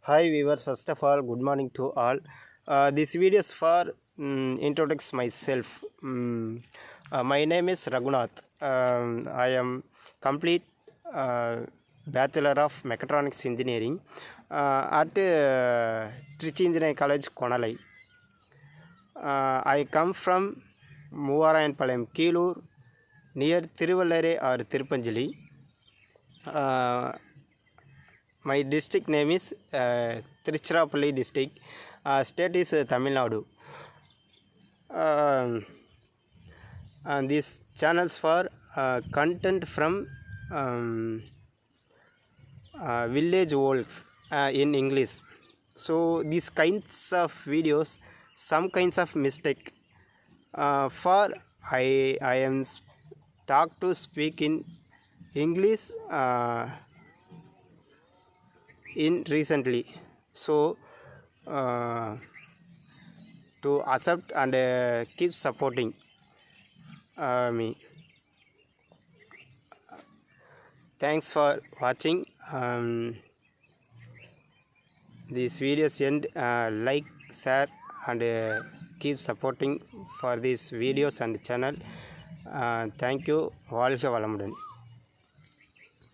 Hi viewers, first of all, good morning to all. This video is for introduce myself. My name is Raghunath. I am complete Bachelor of Mechatronics Engineering at Trichy Engineering College, Konalai. I come from Muvarayanpalayam, Keelur, near Tiruvallare or Tirupangili. My district name is Tiruchirappalli district. State is Tamil Nadu. And these channels for content from village worlds in English. So these kinds of videos, some kinds of mistake. For I am talk to speak in English. In recently, so to accept and keep supporting me. Thanks for watching these videos, and like, share and keep supporting for these videos and channel. Thank you. வாழ்க வளமுடன்.